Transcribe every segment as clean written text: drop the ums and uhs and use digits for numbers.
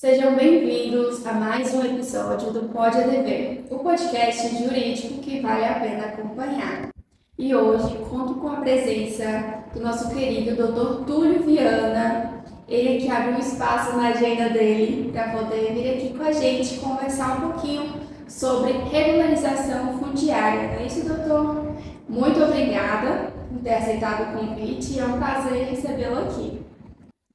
Sejam bem-vindos a mais um episódio do Pode ADV, o podcast jurídico que vale a pena acompanhar. E hoje conto com a presença do nosso querido Dr. Túlio Viana, ele que abriu um espaço na agenda dele para poder vir aqui com a gente conversar um pouquinho sobre regularização fundiária. Não é isso, doutor? Muito obrigada por ter aceitado o convite e é um prazer recebê-lo aqui.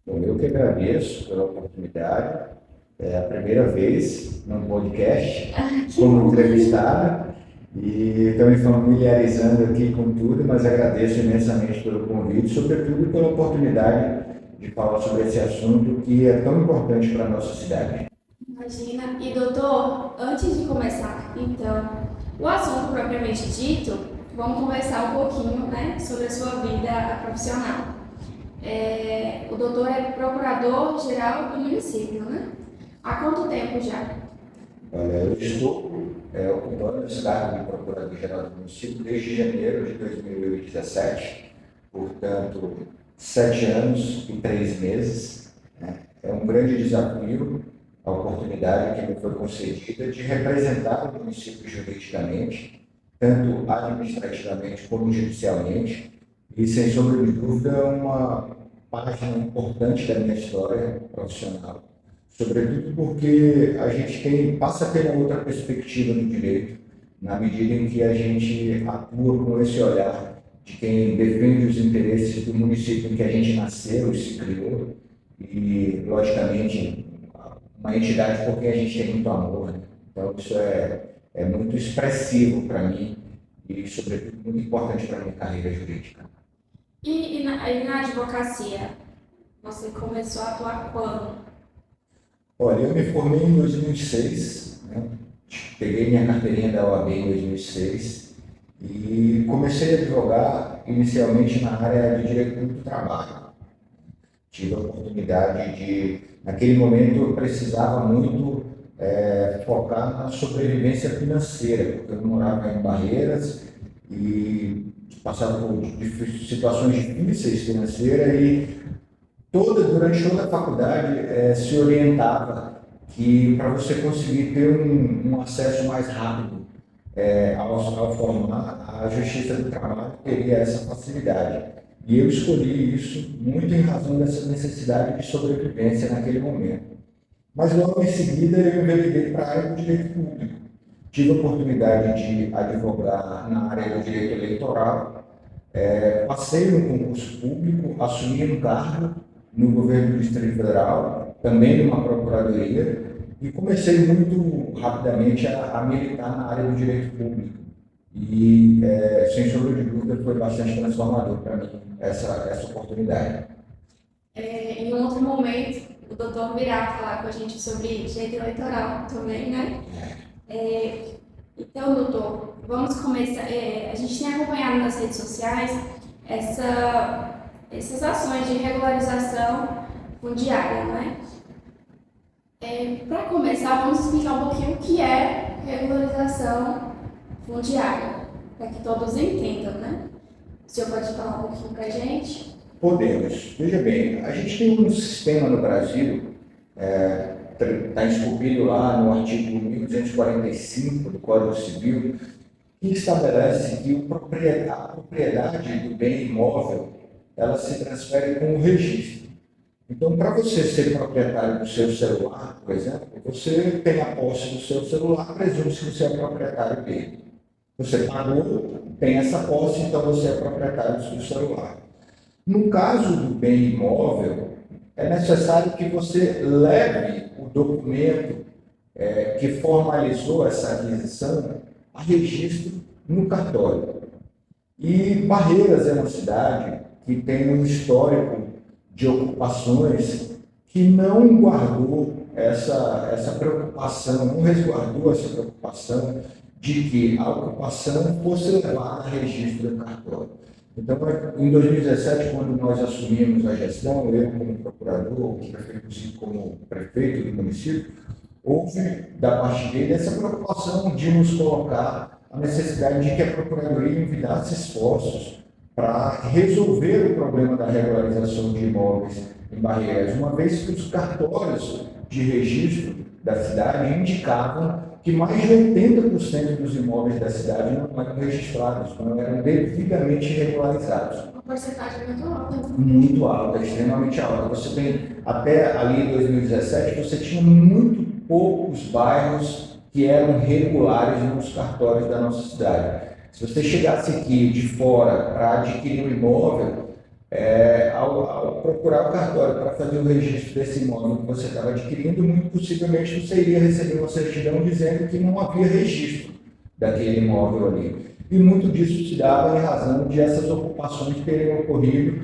Bom, eu que agradeço pela oportunidade. É a primeira vez num podcast como entrevistado e estou me familiarizando aqui com tudo, mas agradeço imensamente pelo convite, sobretudo pela oportunidade de falar sobre esse assunto que é tão importante para a nossa cidade. Imagina. E doutor, antes de começar, então, o assunto propriamente dito, vamos conversar um pouquinho, sobre a sua vida profissional. O doutor é procurador-geral do município, né? Há quanto tempo já? Olha, eu estou ocupando esse cargo de procurador-geral do município desde janeiro de 2017, portanto, 7 anos e 3 meses. Né? É um grande desafio a oportunidade que me foi concedida de representar o município juridicamente, tanto administrativamente como judicialmente, e sem sombra de dúvida é uma página importante da minha história profissional, sobretudo porque a gente passa a ter uma outra perspectiva do direito, na medida em que a gente atua com esse olhar de quem defende os interesses do município em que a gente nasceu e se criou, e, logicamente, uma entidade por quem a gente tem muito amor. Né? Então, isso é muito expressivo para mim e, sobretudo, muito importante para a minha carreira jurídica. E na advocacia, você começou a atuar quando? Olha, eu me formei em 2006, né? Peguei minha carteirinha da OAB em 2006 e comecei a advogar inicialmente na área de direito do trabalho. Tive a oportunidade de, naquele momento, eu precisava muito focar na sobrevivência financeira, porque eu morava em Barreiras e passava por situações difíceis financeiras e durante toda a faculdade se orientava que para você conseguir ter um acesso mais rápido ao formar, a Justiça do Trabalho teria essa facilidade. E eu escolhi isso muito em razão dessa necessidade de sobrevivência naquele momento. Mas logo em seguida eu enveredei para a área do direito público. Tive a oportunidade de advogar na área do direito eleitoral, passei no concurso público, assumi um cargo no governo do Distrito Federal, também numa procuradoria, e comecei muito rapidamente a militar na área do direito público. E, sem sombra de dúvida, foi bastante transformador para mim essa oportunidade. Em outro momento, o doutor virá falar com a gente sobre direito eleitoral também, né? Então, doutor, vamos começar. A gente tem acompanhado nas redes sociais essas ações de regularização fundiária, né? Para começar, vamos explicar um pouquinho o que é regularização fundiária, para que todos entendam, né? O senhor pode falar um pouquinho para a gente? Podemos. Veja bem, a gente tem um sistema no Brasil, está esculpido lá no artigo 1245 do Código Civil, que estabelece que a propriedade do bem imóvel ela se transfere com o registro. Então, para você ser proprietário do seu celular, por exemplo, você tem a posse do seu celular, presume-se que você é proprietário dele. Você pagou, tem essa posse, então você é proprietário do seu celular. No caso do bem imóvel, é necessário que você leve o documento que formalizou essa aquisição a registro no cartório. E Barreiras é uma cidade que tem um histórico de ocupações que não guardou essa preocupação, não resguardou essa preocupação de que a ocupação fosse levada a registro do cartório. Então, em 2017, quando nós assumimos a gestão, eu como procurador, o prefeito como prefeito do município, houve da parte dele essa preocupação de nos colocar a necessidade de que a Procuradoria envidasse esforços para resolver o problema da regularização de imóveis em Barreiras, uma vez que os cartórios de registro da cidade indicavam que mais de 80% dos imóveis da cidade não eram registrados, não eram devidamente regularizados. Uma porcentagem muito alta. Muito alta, extremamente alta. Você tem, até ali em 2017, você tinha muito poucos bairros que eram regulares nos cartórios da nossa cidade. Se você chegasse aqui de fora para adquirir um imóvel, ao procurar o cartório para fazer o registro desse imóvel que você estava adquirindo, muito possivelmente você iria receber uma certidão dizendo que não havia registro daquele imóvel ali. E muito disso se dava em razão de essas ocupações terem ocorrido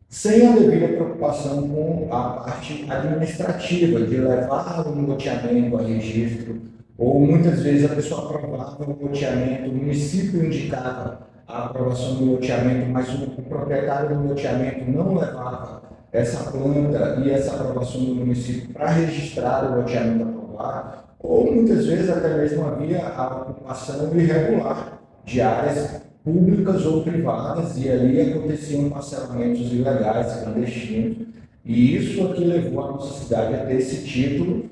sem a devida preocupação com a parte administrativa, de levar o loteamento a registro, ou muitas vezes a pessoa aprovava o loteamento, o município indicava a aprovação do loteamento, mas o proprietário do loteamento não levava essa planta e essa aprovação do município para registrar o loteamento aprovado, ou muitas vezes até mesmo havia a ocupação irregular de áreas públicas ou privadas, e ali aconteciam parcelamentos ilegais, clandestinos, e isso aqui levou a nossa cidade a ter esse título,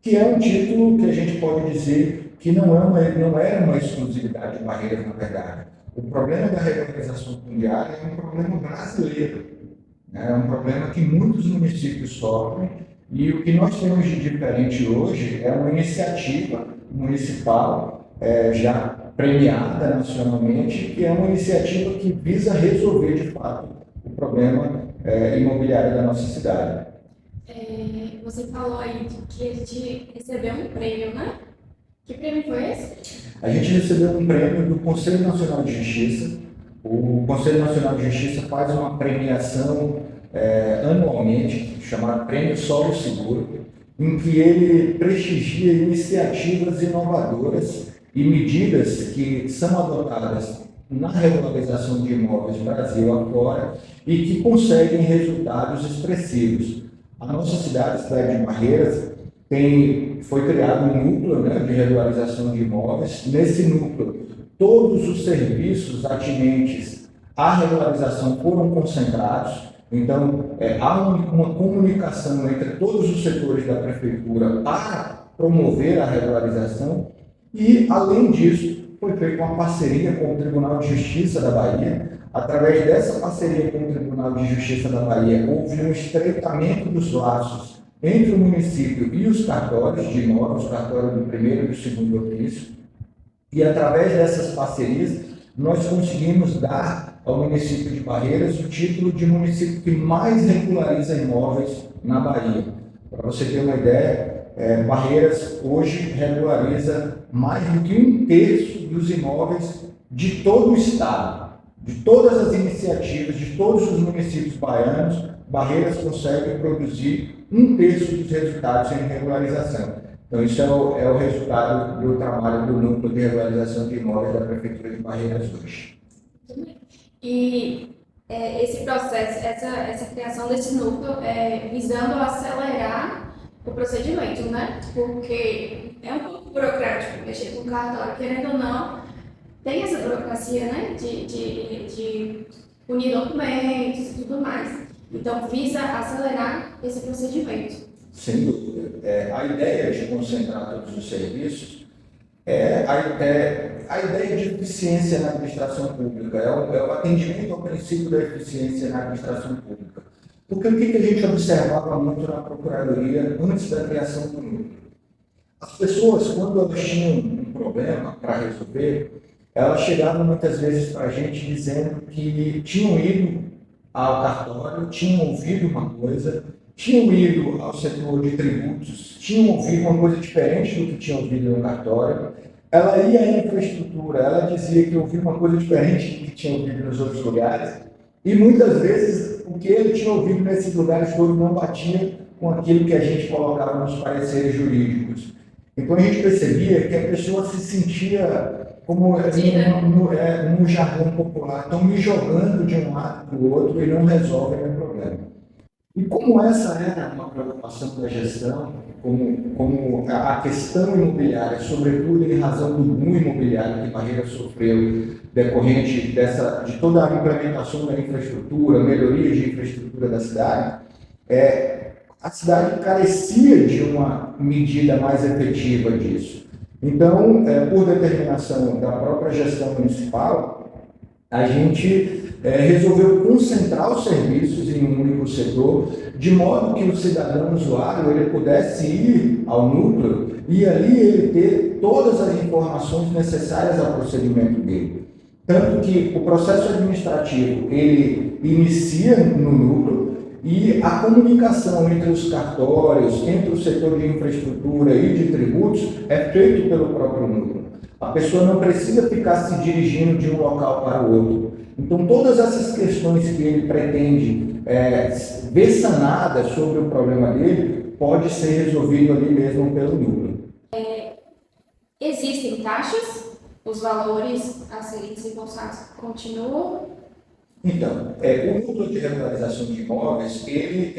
que é um título que a gente pode dizer que não era uma exclusividade de Barreiras, na verdade. O problema da regularização fundiária é um problema brasileiro, né? É um problema que muitos municípios sofrem, e o que nós temos de diferente hoje é uma iniciativa municipal já premiada nacionalmente, que é uma iniciativa que visa resolver de fato o problema imobiliário da nossa cidade. Você falou aí que a gente recebeu um prêmio, né? Que prêmio foi esse? A gente recebeu um prêmio do Conselho Nacional de Justiça. O Conselho Nacional de Justiça faz uma premiação anualmente, chamada Prêmio Solo Seguro, em que ele prestigia iniciativas inovadoras e medidas que são adotadas na regularização de imóveis Brasil afora e que conseguem resultados expressivos. A nossa cidade de Barreiras, foi criado um núcleo, né, de regularização de imóveis. Nesse núcleo, todos os serviços atinentes à regularização foram concentrados. Então, há uma comunicação entre todos os setores da prefeitura para promover a regularização e, além disso, foi feita uma parceria com o Tribunal de Justiça da Bahia. Através dessa parceria com o Tribunal de Justiça da Bahia, houve um estreitamento dos laços entre o município e os cartórios de imóveis, o cartório do primeiro e do segundo ofício, e através dessas parcerias nós conseguimos dar ao município de Barreiras o título de município que mais regulariza imóveis na Bahia. Para você ter uma ideia, Barreiras hoje regulariza mais do que 1/3 dos imóveis de todo o estado. De todas as iniciativas, de todos os municípios baianos, Barreiras consegue produzir 1/3 dos resultados em regularização. Então, isso é o resultado do trabalho do Núcleo de Regularização de Imóveis da Prefeitura de Barreiras hoje. E esse processo, essa criação desse núcleo visando acelerar o procedimento, né? Porque é um pouco burocrático mexer com o cartório, querendo ou não, tem essa burocracia, né? De unir documentos e tudo mais. Então, visa acelerar esse procedimento. Sem dúvida. A ideia de concentrar todos os serviços a ideia de eficiência na administração pública, é o atendimento ao princípio da eficiência na administração pública. Porque o que a gente observava muito na Procuradoria antes da criação do núcleo? As pessoas, quando elas tinham um problema para resolver, elas chegavam muitas vezes para a gente dizendo que tinham ido ao cartório, tinham ouvido uma coisa, tinham ido ao setor de tributos, tinham ouvido uma coisa diferente do que tinham ouvido no cartório. Ela ia à infraestrutura, ela dizia que ouvia uma coisa diferente do que tinha ouvido nos outros lugares, e muitas vezes o que ele tinha ouvido nesses lugares todos não batia com aquilo que a gente colocava nos pareceres jurídicos. Então a gente percebia que a pessoa se sentia, como no jargão popular, estão me jogando de um lado para o outro e não resolvem o problema. E como essa era uma preocupação da gestão, como a questão imobiliária, sobretudo em razão do boom imobiliário que Barreiras sofreu, decorrente de toda a implementação da infraestrutura, melhoria de infraestrutura da cidade, a cidade carecia de uma medida mais efetiva disso. Então, por determinação da própria gestão municipal, a gente resolveu concentrar os serviços em um único setor, de modo que o cidadão usuário ele pudesse ir ao núcleo e ali ele ter todas as informações necessárias ao procedimento dele. Tanto que o processo administrativo ele inicia no núcleo e a comunicação entre os cartórios, entre o setor de infraestrutura e de tributos é feito pelo próprio núcleo. A pessoa não precisa ficar se dirigindo de um local para o outro. Então, todas essas questões que ele pretende ver sanadas sobre o problema dele, pode ser resolvido ali mesmo pelo núcleo. Existem taxas? Os valores a serem desembolsados continuam? Então, o núcleo de regularização de imóveis, ele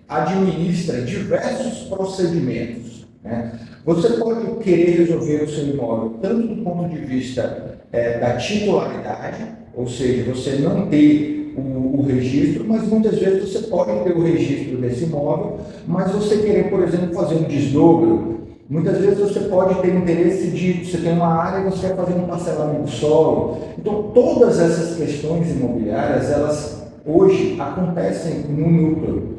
administra diversos procedimentos, né? Você pode querer resolver o seu imóvel tanto do ponto de vista da titularidade, ou seja, você não ter o registro, mas muitas vezes você pode ter o registro desse imóvel, mas você querer, por exemplo, fazer um desdobro. Muitas vezes você pode ter interesse você tem uma área e você quer fazer um parcelamento do solo. Então, todas essas questões imobiliárias, elas hoje acontecem no núcleo.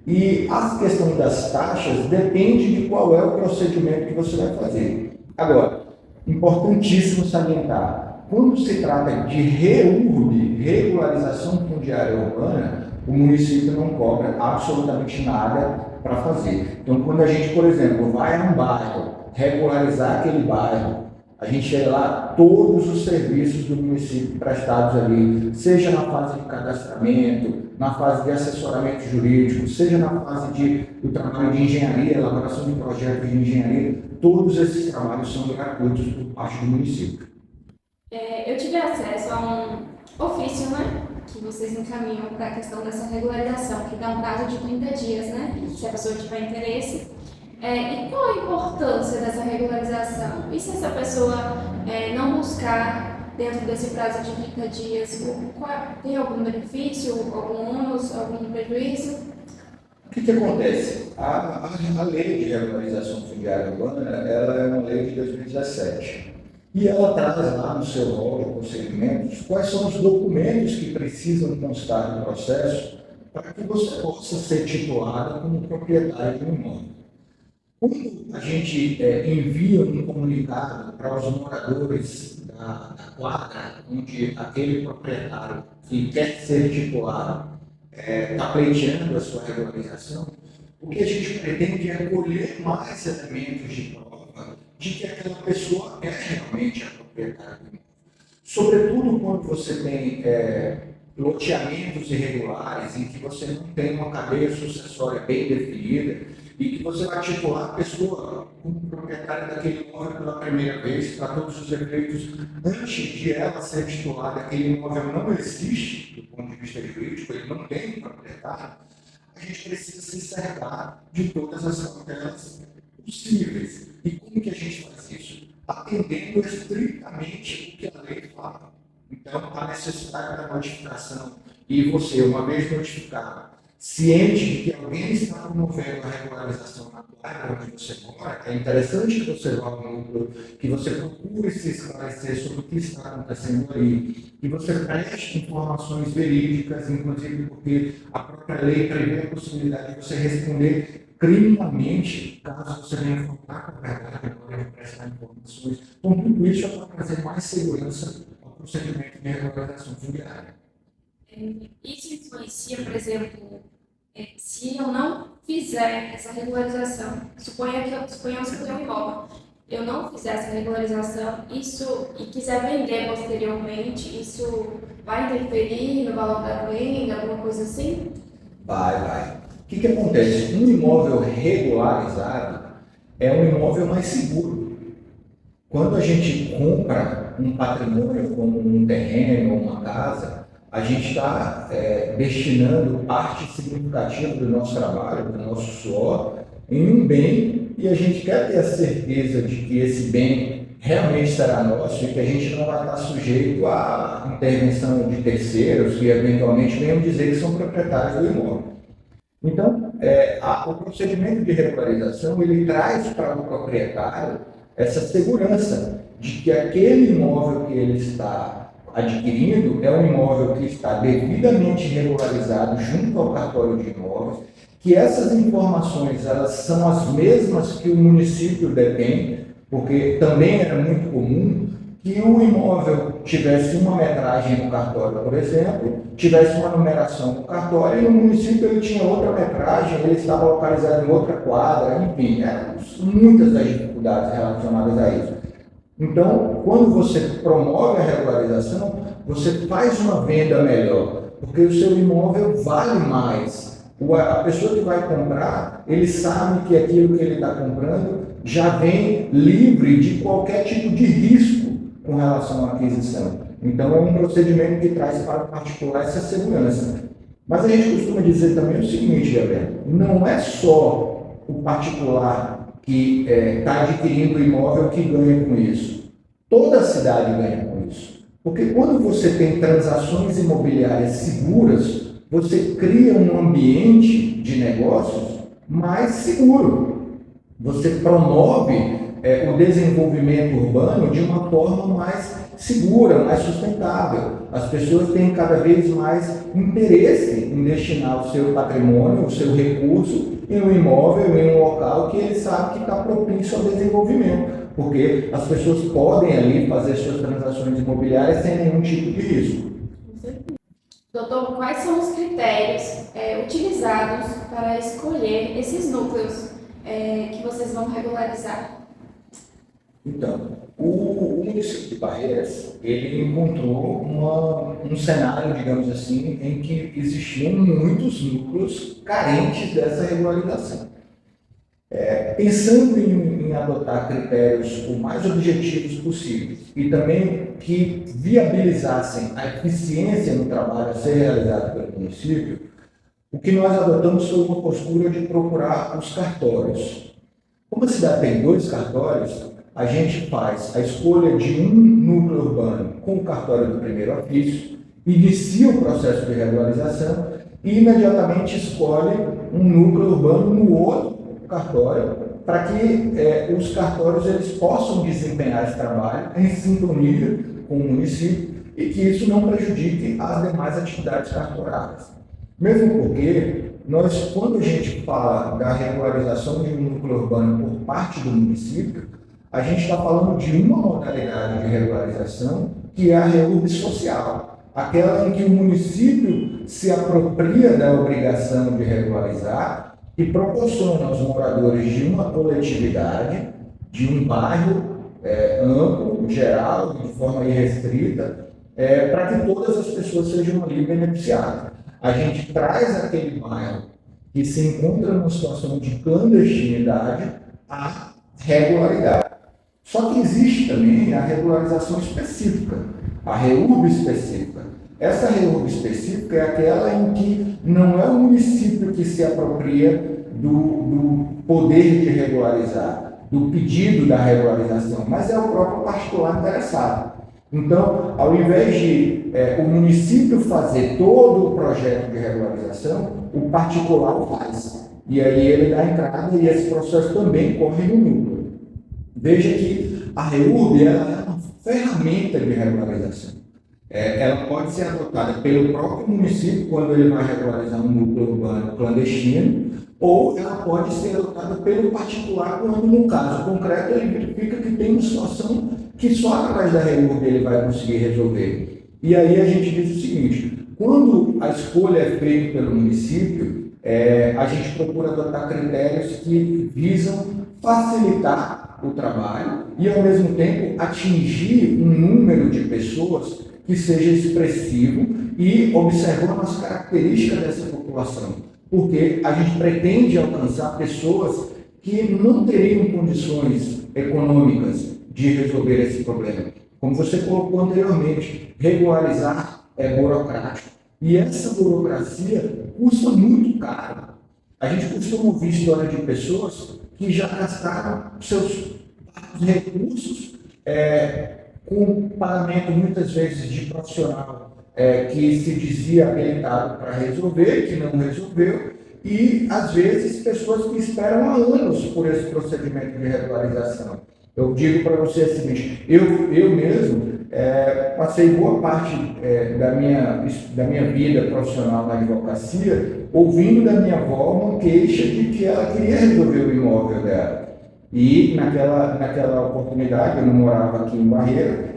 E a questão das taxas depende de qual é o procedimento que você vai fazer. Agora, importantíssimo salientar, quando se trata de REURB, regularização fundiária urbana, o município não cobra absolutamente nada para fazer. Então, quando a gente, por exemplo, vai a um bairro, regularizar aquele bairro, a gente chega lá, todos os serviços do município prestados ali, seja na fase de cadastramento, na fase de assessoramento jurídico, seja na fase do trabalho de engenharia, elaboração de projetos de engenharia, todos esses trabalhos são gratuitos por parte do município. Eu tive acesso a um ofício, né, que vocês encaminham para a questão dessa regularização, que dá um prazo de 30 dias, né, se a pessoa tiver interesse. E qual a importância dessa regularização? E se essa pessoa não buscar dentro desse prazo de 30 dias, tem algum benefício, algum ônus, algum prejuízo? O que acontece? A lei de regularização fundiária urbana, ela é uma lei de 2017. E ela traz lá no seu rol de procedimentos quais são os documentos que precisam constar no processo para que você possa ser titulado como proprietário de um imóvel. Quando a gente envia um comunicado para os moradores da quadra, onde aquele proprietário que quer ser titulado está pleiteando a sua regularização, o que a gente pretende é colher mais elementos de prova de que aquela pessoa é realmente a proprietária do imóvel. Sobretudo quando você tem loteamentos irregulares, em que você não tem uma cadeia sucessória bem definida, e que você vai titular a pessoa como proprietária daquele imóvel pela primeira vez, para todos os efeitos, antes de ela ser titulada, aquele imóvel não existe do ponto de vista jurídico, ele não tem proprietário, a gente precisa se cercar de todas as cautelas possíveis. E como que a gente faz isso? Atendendo estritamente o que a lei fala. Então, a necessidade da notificação, e você, uma vez notificado, ciente de que alguém está promovendo a regularização na quadra onde você mora, é interessante que você vá ao núcleo, que você procure se esclarecer sobre o que está acontecendo ali, que você preste informações verídicas, inclusive porque a própria lei prevê a possibilidade de você responder criminalmente, caso você venha faltar com a verdade na hora de prestar informações. Então, tudo isso é para trazer mais segurança ao procedimento de regularização fundiária. Isso influencia, por exemplo, se eu não fizer essa regularização, suponhamos que eu tenho um imóvel, eu não fizer essa regularização, e quiser vender posteriormente, isso vai interferir no valor da venda, alguma coisa assim? Vai. O que acontece? Um imóvel regularizado é um imóvel mais seguro. Quando a gente compra um patrimônio como um terreno ou uma casa, a gente está destinando parte significativa do nosso trabalho, do nosso suor, em um bem, e a gente quer ter a certeza de que esse bem realmente será nosso e que a gente não vai estar sujeito à intervenção de terceiros que eventualmente venham dizer que são proprietários do imóvel. Então, o procedimento de regularização ele traz para o proprietário essa segurança de que aquele imóvel que ele está adquirindo é um imóvel que está devidamente regularizado junto ao cartório de imóveis, que essas informações elas são as mesmas que o município detém, porque também era muito comum que o imóvel tivesse uma metragem no cartório, por exemplo, tivesse uma numeração no cartório e no município ele tinha outra metragem, ele estava localizado em outra quadra, enfim, eram muitas das dificuldades relacionadas a isso. Então, quando você promove a regularização, você faz uma venda melhor, porque o seu imóvel vale mais. A pessoa que vai comprar, ele sabe que aquilo que ele está comprando já vem livre de qualquer tipo de risco com relação à aquisição. Então, é um procedimento que traz para o particular essa segurança. Mas a gente costuma dizer também o seguinte, Gabriel, não é só o particular que está adquirindo o imóvel que ganha com isso. Toda a cidade ganha com isso. Porque quando você tem transações imobiliárias seguras, você cria um ambiente de negócios mais seguro. Você promove o desenvolvimento urbano de uma forma mais segura, mais sustentável. As pessoas têm cada vez mais interesse em destinar o seu patrimônio, o seu recurso em um imóvel, em um local que ele sabe que está propício ao desenvolvimento, porque as pessoas podem ali fazer suas transações imobiliárias sem nenhum tipo de risco. Doutor, quais são os critérios utilizados para escolher esses núcleos que vocês vão regularizar? Então, o município de Barreiras, ele encontrou um cenário, digamos assim, em que existiam muitos núcleos carentes dessa regularização. Pensando em adotar critérios o mais objetivos possíveis e também que viabilizassem a eficiência no trabalho a ser realizado pelo município, o que nós adotamos foi uma postura de procurar os cartórios. Como a cidade tem 2 cartórios, a gente faz a escolha de um núcleo urbano com o cartório do primeiro ofício, inicia o processo de regularização e imediatamente escolhe um núcleo urbano no outro cartório, para que os cartórios eles possam desempenhar esse trabalho em sintonia com o município e que isso não prejudique as demais atividades cartorárias. Mesmo porque quando a gente fala da regularização de um núcleo urbano por parte do município, a gente está falando de uma modalidade de regularização que é a REURB social, aquela em que o município se apropria da obrigação de regularizar e proporciona aos moradores de uma coletividade, de um bairro amplo, geral, de forma irrestrita, para que todas as pessoas sejam ali beneficiadas. A gente traz aquele bairro que se encontra numa situação de clandestinidade à regularidade. Só que existe também a regularização específica, a REURB específica. Essa REURB específica é aquela em que não é o município que se apropria do poder de regularizar, do pedido da regularização, mas é o próprio particular interessado. Então, ao invés de o município fazer todo o projeto de regularização, o particular o faz. E aí ele dá entrada e esse processo também corre no núcleo. Veja que a REURB ela é uma ferramenta de regularização. Ela pode ser adotada pelo próprio município quando ele vai regularizar um núcleo urbano clandestino, ou ela pode ser adotada pelo particular quando, no caso concreto, ele verifica que tem uma situação que só através da REURB ele vai conseguir resolver. E aí a gente diz o seguinte: quando a escolha é feita pelo município, a gente procura adotar critérios que visam facilitar o trabalho e, ao mesmo tempo, atingir um número de pessoas que seja expressivo e observando as características dessa população, porque a gente pretende alcançar pessoas que não teriam condições econômicas de resolver esse problema. Como você colocou anteriormente, regularizar é burocrático e essa burocracia custa muito caro. A gente costuma ouvir história de pessoas que já gastaram seus recursos com pagamento muitas vezes de profissional que se dizia habilitado para resolver, que não resolveu, e, às vezes, pessoas que esperam há anos por esse procedimento de regularização. Eu digo para você o seguinte, eu mesmo passei boa parte da minha vida profissional na advocacia ouvindo da minha avó uma queixa de que ela queria resolver o imóvel dela. E naquela oportunidade, eu não morava aqui em Barreira,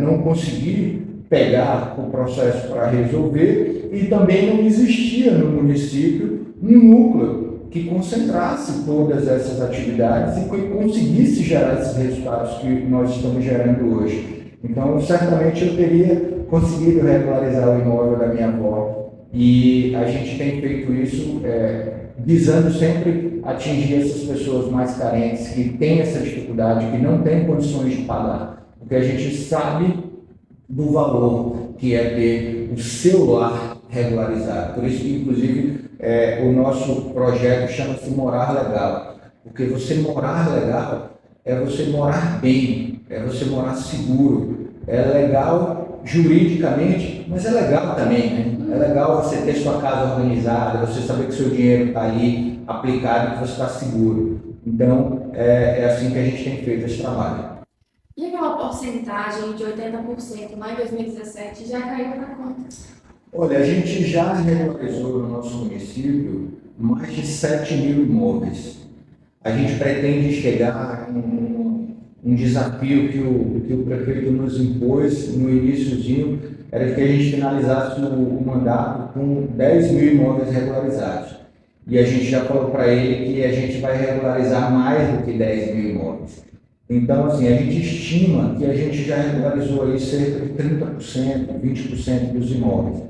não consegui pegar o processo para resolver e também não existia no município um núcleo que concentrasse todas essas atividades e que conseguisse gerar esses resultados que nós estamos gerando hoje. Então, certamente eu teria conseguido regularizar o imóvel da minha avó e a gente tem feito isso visando sempre atingir essas pessoas mais carentes, que têm essa dificuldade, que não têm condições de pagar, porque a gente sabe do valor que é ter o seu lar regularizado. Por isso que, inclusive, o nosso projeto chama-se Morar Legal, porque você morar legal é você morar bem, é você morar seguro, é legal juridicamente, mas é legal também, né? É legal você ter sua casa organizada, você saber que seu dinheiro está ali aplicado e que você está seguro. Então, é assim que a gente tem feito esse trabalho. E aquela porcentagem de 80% lá em 2017 já caiu para quanto? Olha, a gente já regularizou no nosso município mais de 7 mil imóveis. A gente pretende chegar um desafio que o prefeito nos impôs no iniciozinho, era que a gente finalizasse o mandato com 10 mil imóveis regularizados. E a gente já falou para ele que a gente vai regularizar mais do que 10 mil imóveis. Então, assim, a gente estima que a gente já regularizou aí cerca de 30%, 20% dos imóveis.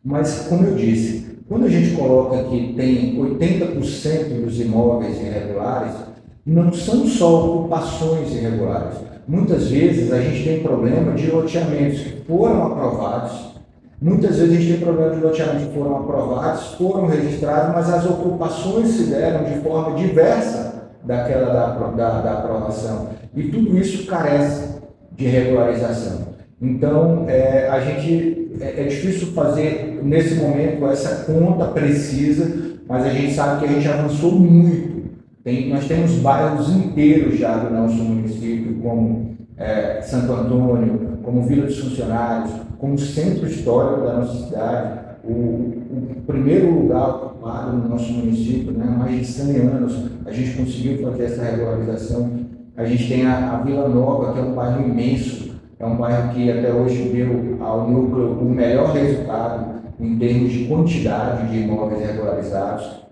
Mas, como eu disse, quando a gente coloca que tem 80% dos imóveis irregulares, não são só ocupações irregulares. Muitas vezes a gente tem problema de loteamentos que foram aprovados, muitas vezes a gente tem problema de loteamentos que foram aprovados, foram registrados, mas as ocupações se deram de forma diversa daquela da aprovação. E tudo isso carece de regularização. Então, é difícil fazer, nesse momento, essa conta precisa, mas a gente sabe que a gente avançou muito. Nós temos bairros inteiros já do nosso município, como Santo Antônio, como Vila dos Funcionários, como centro histórico da nossa cidade, o primeiro lugar ocupado no nosso município, né, há mais de 100 anos, a gente conseguiu fazer essa regularização. A gente tem a Vila Nova, que é um bairro imenso, é um bairro que até hoje deu ao núcleo o melhor resultado em termos de quantidade de imóveis regularizados.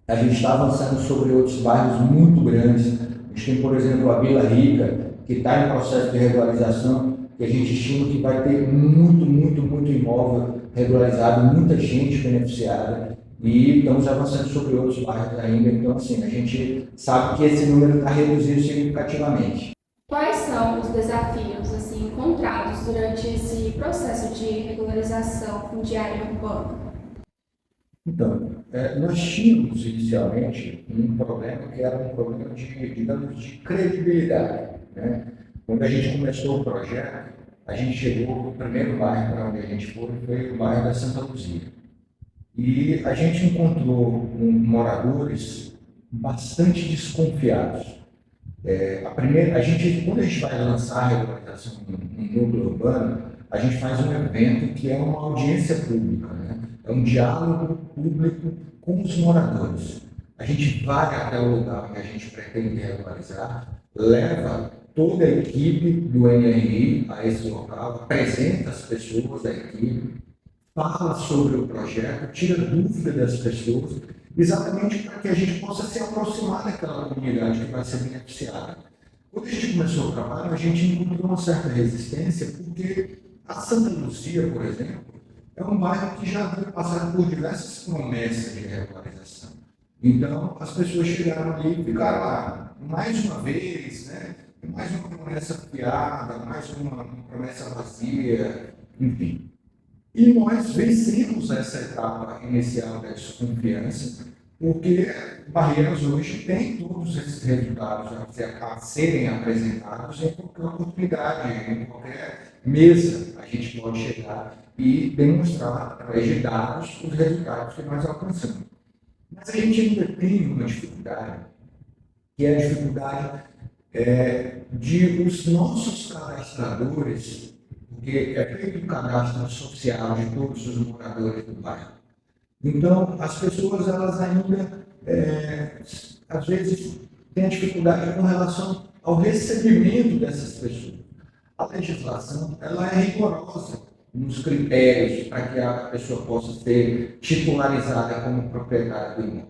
A gente está avançando sobre outros bairros muito grandes. A gente tem, por exemplo, a Vila Rica, que está em processo de regularização, que a gente estima que vai ter muito imóvel regularizado, muita gente beneficiada. E estamos avançando sobre outros bairros ainda. Então, assim, a gente sabe que esse número está reduzido significativamente. Quais são os desafios assim, encontrados durante esse processo de regularização fundiária urbana? Então, nós tínhamos inicialmente um problema que era um problema digamos, de credibilidade, né? Quando a gente começou o projeto, a gente chegou, o primeiro bairro para onde a gente foi o bairro da Santa Luzia. E a gente encontrou moradores bastante desconfiados. Quando a gente vai lançar a regularização no núcleo urbano, a gente faz um evento que é uma audiência pública, né? É um diálogo público com os moradores. A gente vai até o lugar que a gente pretende regularizar, leva toda a equipe do NRI a esse local, apresenta as pessoas da equipe, fala sobre o projeto, tira dúvida das pessoas, exatamente para que a gente possa se aproximar daquela comunidade que vai ser beneficiada. Quando a gente começou o trabalho, a gente encontrou uma certa resistência, porque a Santa Luzia, por exemplo, é um bairro que já veio passar por diversas promessas de regularização. Então, as pessoas chegaram ali e ficaram lá, mais uma vez, né? Mais uma promessa fiada, mais uma promessa vazia, enfim. E nós vencemos essa etapa inicial da desconfiança, porque Barreiras hoje tem todos esses resultados a serem apresentados em qualquer oportunidade, em qualquer mesa a gente pode chegar e demonstrar, através de dados, os resultados que nós alcançamos. Mas a gente ainda tem uma dificuldade, que é a dificuldade de os nossos cadastradores, porque é feito um cadastro social de todos os moradores do bairro. Então, as pessoas, elas ainda, às vezes, têm dificuldade com relação ao recebimento dessas pessoas. A legislação, ela é rigorosa nos critérios para que a pessoa possa ser titularizada como proprietária do imóvel.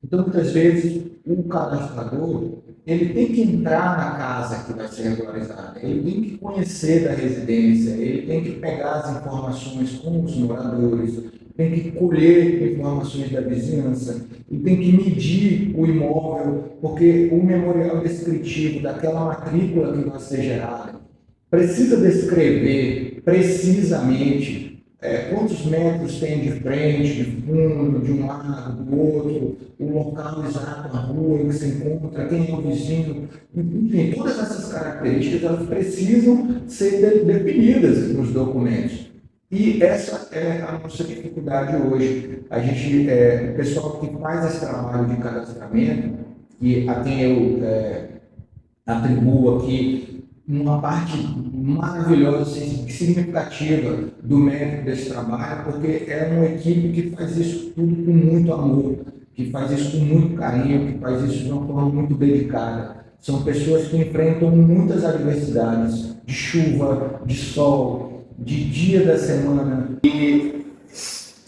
Então, muitas vezes, o cadastrador, ele tem que entrar na casa que vai ser regularizada, ele tem que conhecer da residência, ele tem que pegar as informações com os moradores, tem que colher informações da vizinhança, ele tem que medir o imóvel, porque o memorial descritivo daquela matrícula que vai ser gerada precisa descrever precisamente quantos metros tem de frente, de fundo, de um lado, do outro, o local exato, a rua em que se encontra, quem é o vizinho, enfim, todas essas características elas precisam ser definidas nos documentos. E essa é a nossa dificuldade hoje. O pessoal que faz esse trabalho de cadastramento, e a quem eu atribuo aqui uma parte maravilhosa, significativa do mérito desse trabalho, porque é uma equipe que faz isso tudo com muito amor, que faz isso com muito carinho, que faz isso de uma forma muito dedicada. São pessoas que enfrentam muitas adversidades, de chuva, de sol, de dia da semana. E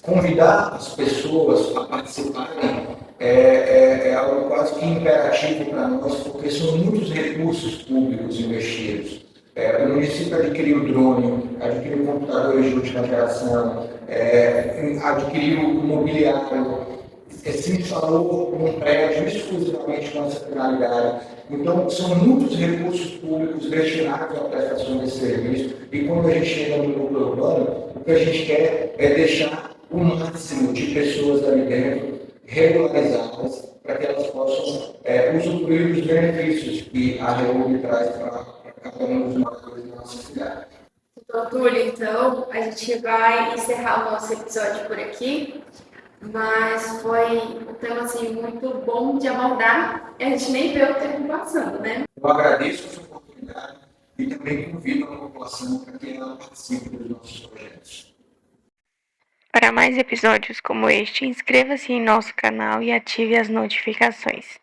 convidar as pessoas a participarem é algo quase que imperativo para nós, porque são muitos recursos públicos investidos. O município adquiriu drone, adquiriu computadores de última geração, adquiriu mobiliário, se instalou um prédio exclusivamente com essa finalidade. Então, são muitos recursos públicos destinados à prestação desse serviço, e quando a gente chega no núcleo urbano, o que a gente quer é deixar o máximo de pessoas ali dentro regularizadas para que elas possam usufruir dos benefícios que a República traz para cada um dos moradores da nossa cidade. Doutor Túlio, então, a gente vai encerrar o nosso episódio por aqui, mas foi um tema assim, muito bom de abordar, e a gente nem vê o tempo passando, né? Eu agradeço essa oportunidade e também convido a população para que ela participe dos nossos projetos. Para mais episódios como este, inscreva-se em nosso canal e ative as notificações.